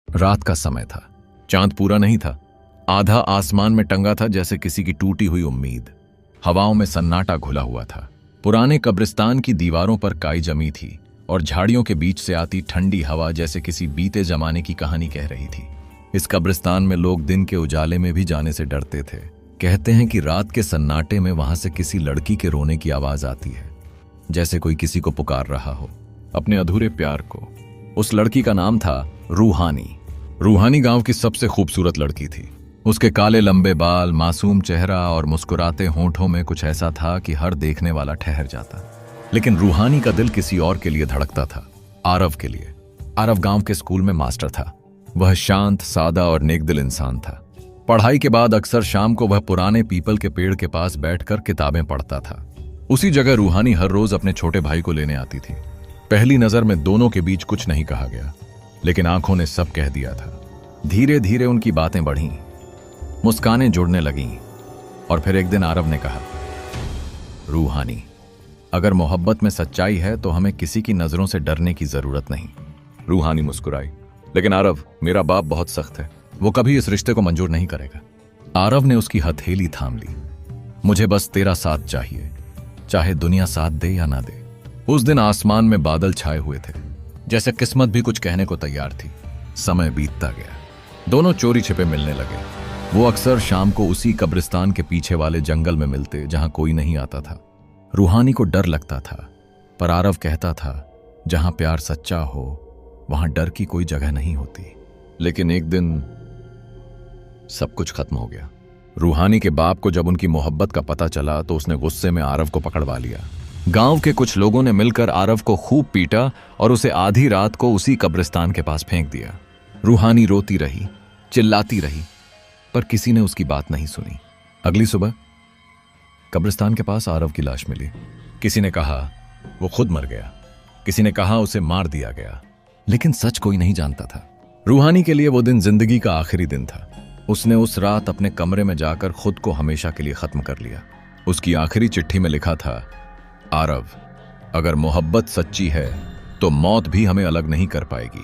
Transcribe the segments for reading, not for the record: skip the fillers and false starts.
रात का समय था। चांद पूरा नहीं था, आधा आसमान में टंगा था जैसे किसी की टूटी हुई उम्मीद। हवाओं में सन्नाटा घुला हुआ था। पुराने कब्रिस्तान की दीवारों पर काई जमी थी और झाड़ियों के बीच से आती ठंडी हवा जैसे किसी बीते जमाने की कहानी कह रही थी। इस कब्रिस्तान में लोग दिन के उजाले में भी जाने से डरते थे। कहते हैं कि रात के सन्नाटे में वहां से किसी लड़की के रोने की आवाज आती है, जैसे कोई किसी को पुकार रहा हो, अपने अधूरे प्यार को। उस लड़की का नाम था रूहानी। रूहानी गांव की सबसे खूबसूरत लड़की थी। उसके काले लंबे बाल, मासूम चेहरा और मुस्कुराते होंठों में कुछ ऐसा था कि हर देखने वाला ठहर जाता। लेकिन रूहानी का दिल किसी और के लिए धड़कता था, आरव के लिए। आरव गांव के स्कूल में मास्टर था। वह शांत, सादा और नेकदिल इंसान था। पढ़ाई के बाद अक्सर शाम को वह पुराने पीपल के पेड़ के पास बैठकर किताबें पढ़ता था। उसी जगह रूहानी हर रोज अपने छोटे भाई को लेने आती थी। पहली नजर में दोनों के बीच कुछ नहीं कहा गया, लेकिन आंखों ने सब कह दिया था। धीरे धीरे उनकी बातें बढ़ीं, मुस्कानें जुड़ने लगीं, और फिर एक दिन आरव ने कहा, रूहानी, अगर मोहब्बत में सच्चाई है तो हमें किसी की नजरों से डरने की जरूरत नहीं। रूहानी मुस्कुराई, लेकिन आरव, मेरा बाप बहुत सख्त है, वो कभी इस रिश्ते को मंजूर नहीं करेगा। आरव ने उसकी हथेली थाम ली। मुझे बस तेरा साथ चाहिए, चाहे दुनिया साथ दे या ना दे। उस दिन आसमान में बादल छाए हुए थे, जैसे किस्मत भी कुछ कहने को तैयार थी। समय बीतता गया, दोनों चोरी छिपे मिलने लगे। वो अक्सर शाम को उसी कब्रिस्तान के पीछे वाले जंगल में मिलते जहां कोई नहीं आता था। रूहानी को डर लगता था, पर आरव कहता था, जहां प्यार सच्चा हो वहां डर की कोई जगह नहीं होती। लेकिन एक दिन सब कुछ खत्म हो गया। रूहानी के बाप को जब उनकी मोहब्बत का पता चला तो उसने गुस्से में आरव को पकड़वा लिया। गांव के कुछ लोगों ने मिलकर आरव को खूब पीटा और उसे आधी रात को उसी कब्रिस्तान के पास फेंक दिया। रूहानी रोती रही, चिल्लाती रही, पर किसी ने उसकी बात नहीं सुनी। अगली सुबह कब्रिस्तान के पास आरव की लाश मिली। किसी ने कहा वो खुद मर गया, किसी ने कहा उसे मार दिया गया, लेकिन सच कोई नहीं जानता था। रूहानी के लिए वो दिन जिंदगी का आखिरी दिन था। उसने उस रात अपने कमरे में जाकर खुद को हमेशा के लिए खत्म कर लिया। उसकी आखिरी चिट्ठी में लिखा था, आरव, अगर मोहब्बत सच्ची है तो मौत भी हमें अलग नहीं कर पाएगी।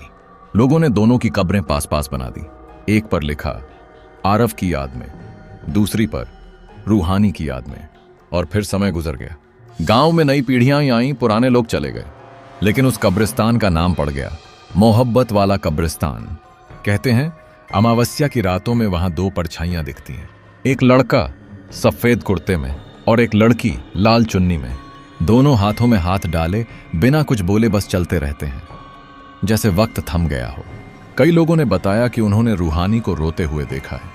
लोगों ने दोनों की कब्रें पास पास बना दी। एक पर लिखा आरव की याद में, दूसरी पर रूहानी की याद में। और फिर समय गुजर गया। गांव में नई पीढ़ियां आईं, पुराने लोग चले गए, लेकिन उस कब्रिस्तान का नाम पड़ गया, मोहब्बत वाला कब्रिस्तान। कहते हैं अमावस्या की रातों में वहां दो परछाइयां दिखती हैं, एक लड़का सफेद कुर्ते में और एक लड़की लाल चुन्नी में। दोनों हाथों में हाथ डाले बिना कुछ बोले बस चलते रहते हैं, जैसे वक्त थम गया हो। कई लोगों ने बताया कि उन्होंने रूहानी को रोते हुए देखा है।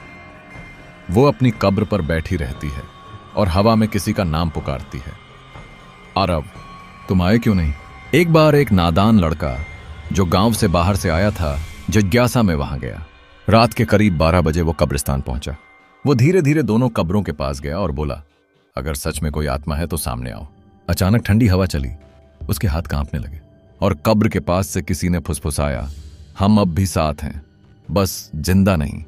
वो अपनी कब्र पर बैठी रहती है और हवा में किसी का नाम पुकारती है, आरव, तुम आए क्यों नहीं? एक बार एक नादान लड़का जो गांव से बाहर से आया था, जिज्ञासा में वहां गया। रात के करीब 12 बजे वो कब्रिस्तान पहुंचा। वो धीरे धीरे दोनों कब्रों के पास गया और बोला, अगर सच में कोई आत्मा है तो सामने आओ। अचानक ठंडी हवा चली, उसके हाथ कांपने लगे और कब्र के पास से किसी ने फुसफुसाया, हम अब भी साथ हैं, बस जिंदा नहीं।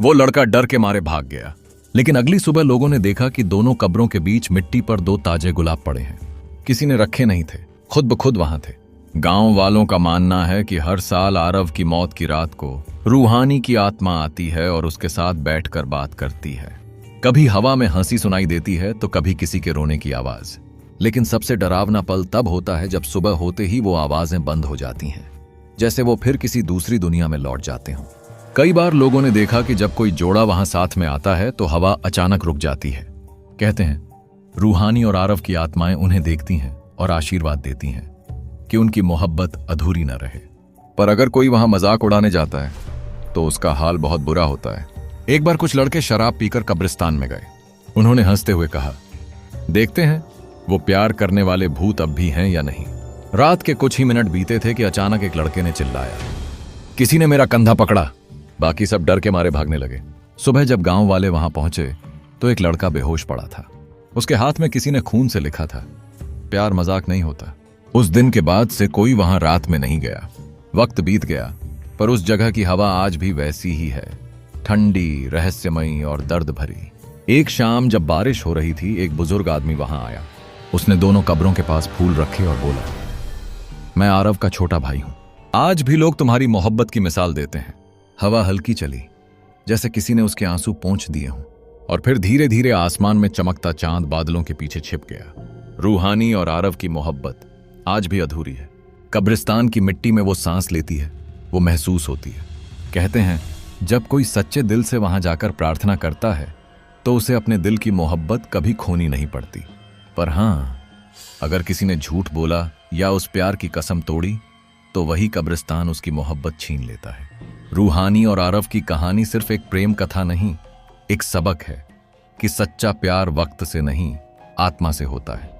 वो लड़का डर के मारे भाग गया। लेकिन अगली सुबह लोगों ने देखा कि दोनों कब्रों के बीच मिट्टी पर 2 ताजे गुलाब पड़े हैं। किसी ने रखे नहीं थे, खुद ब खुद वहां थे। गांव वालों का मानना है कि हर साल आरव की मौत की रात को रूहानी की आत्मा आती है और उसके साथ बैठकर बात करती है। कभी हवा में हंसी सुनाई देती है तो कभी किसी के रोने की आवाज। लेकिन सबसे डरावना पल तब होता है जब सुबह होते ही वो आवाजें बंद हो जाती हैं, जैसे वो फिर किसी दूसरी दुनिया में लौट जाते हों। कई बार लोगों ने देखा कि जब कोई जोड़ा वहां साथ में आता है तो हवा अचानक रुक जाती है। कहते हैं रूहानी और आरव की आत्माएं उन्हें देखती हैं और आशीर्वाद देती हैं कि उनकी मोहब्बत अधूरी न रहे। पर अगर कोई वहां मजाक उड़ाने जाता है तो उसका हाल बहुत बुरा होता है। एक बार कुछ लड़के शराब पीकर कब्रिस्तान में गए। उन्होंने हंसते हुए कहा, देखते हैं वो प्यार करने वाले भूत अब भी हैं या नहीं। रात के कुछ ही मिनट बीते थे कि अचानक एक लड़के ने चिल्लाया, किसी ने मेरा कंधा पकड़ा। बाकी सब डर के मारे भागने लगे। सुबह जब गांव वाले वहां पहुंचे तो एक लड़का बेहोश पड़ा था। उसके हाथ में किसी ने खून से लिखा था, प्यार मजाक नहीं होता। उस दिन के बाद से कोई वहां रात में नहीं गया। वक्त बीत गया, पर उस जगह की हवा आज भी वैसी ही है, ठंडी, रहस्यमयी और दर्द भरी। एक शाम जब बारिश हो रही थी, एक बुजुर्ग आदमी वहां आया। उसने दोनों कब्रों के पास फूल रखे और बोला, मैं आरव का छोटा भाई हूं। आज भी लोग तुम्हारी मोहब्बत की मिसाल देते हैं, हवा हल्की चली, जैसे किसी ने उसके आंसू पोंछ दिए हों, और फिर धीरे धीरे आसमान में चमकता चांद बादलों के पीछे छिप गया। रूहानी और आरव की मोहब्बत आज भी अधूरी है। कब्रिस्तान की मिट्टी में वो सांस लेती है, वो महसूस होती है। कहते हैं जब कोई सच्चे दिल से वहां जाकर प्रार्थना करता है तो उसे अपने दिल की मोहब्बत कभी खोनी नहीं पड़ती। पर हां, अगर किसी ने झूठ बोला या उस प्यार की कसम तोड़ी तो वही कब्रिस्तान उसकी मोहब्बत छीन लेता है। रूहानी और आरव की कहानी सिर्फ एक प्रेम कथा नहीं, एक सबक है कि सच्चा प्यार वक्त से नहीं, आत्मा से होता है।